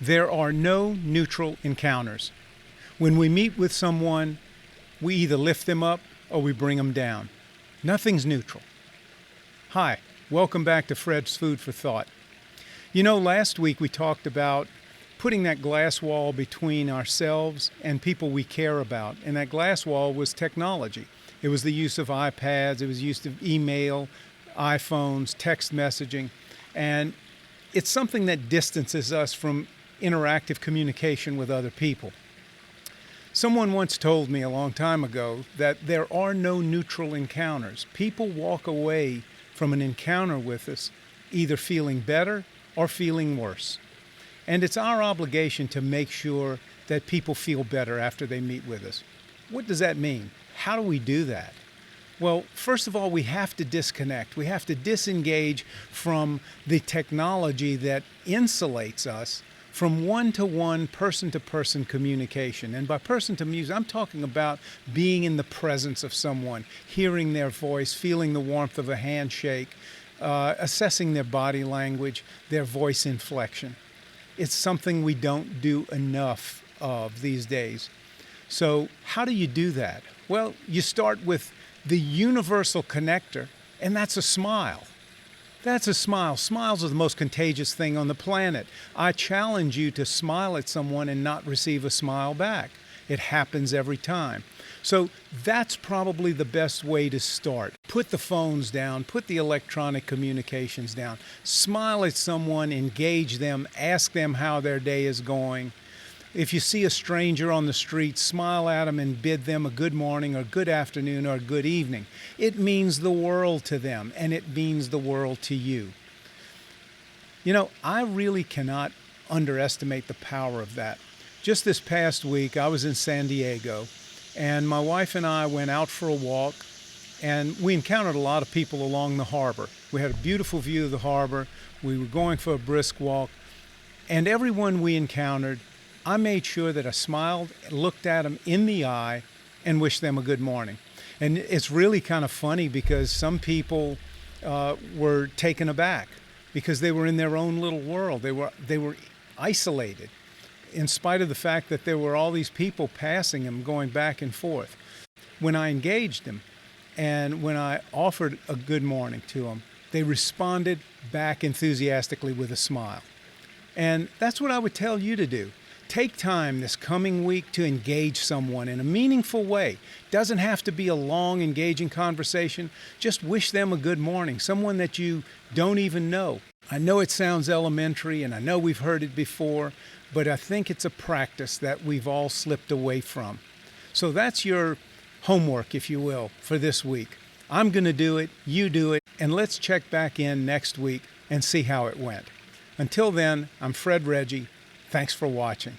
There are no neutral encounters. When we meet with someone, we either lift them up or we bring them down. Nothing's neutral. Hi, welcome back to Fred's Food for Thought. You know, last week we talked about putting that glass wall between ourselves and people we care about. And that glass wall was technology. It was the use of iPads, it was use of email, iPhones, text messaging. And it's something that distances us from interactive communication with other people. Someone once told me a long time ago that there are no neutral encounters. People walk away from an encounter with us either feeling better or feeling worse. And it's our obligation to make sure that people feel better after they meet with us. What does that mean? How do we do that? Well, first of all, we have to disconnect. We have to disengage from the technology that insulates us from one-to-one, person-to-person communication. And by person-to-person, I'm talking about being in the presence of someone, hearing their voice, feeling the warmth of a handshake, assessing their body language, their voice inflection. It's something we don't do enough of these days. So how do you do that? Well, you start with the universal connector, and that's a smile. That's a smile. Smiles are the most contagious thing on the planet. I challenge you to smile at someone and not receive a smile back. It happens every time. So that's probably the best way to start. Put the phones down, put the electronic communications down. Smile at someone, engage them, ask them how their day is going. If you see a stranger on the street, smile at them and bid them a good morning or good afternoon or good evening. It means the world to them, and it means the world to you. You know, I really cannot underestimate the power of that. Just this past week, I was in San Diego, and my wife and I went out for a walk, and we encountered a lot of people along the harbor. We had a beautiful view of the harbor. We were going for a brisk walk, and everyone we encountered, I made sure that I smiled, looked at them in the eye, and wished them a good morning. And it's really kind of funny because some people were taken aback because they were in their own little world. They were isolated in spite of the fact that there were all these people passing them, going back and forth. When I engaged them and when I offered a good morning to them, they responded back enthusiastically with a smile. And that's what I would tell you to do. Take time this coming week to engage someone in a meaningful way. Doesn't have to be a long, engaging conversation. Just wish them a good morning, someone that you don't even know. I know it sounds elementary, and I know we've heard it before, but I think it's a practice that we've all slipped away from. So that's your homework, if you will, for this week. I'm going to do it, you do it, and let's check back in next week and see how it went. Until then, I'm Fred Reggie. Thanks for watching.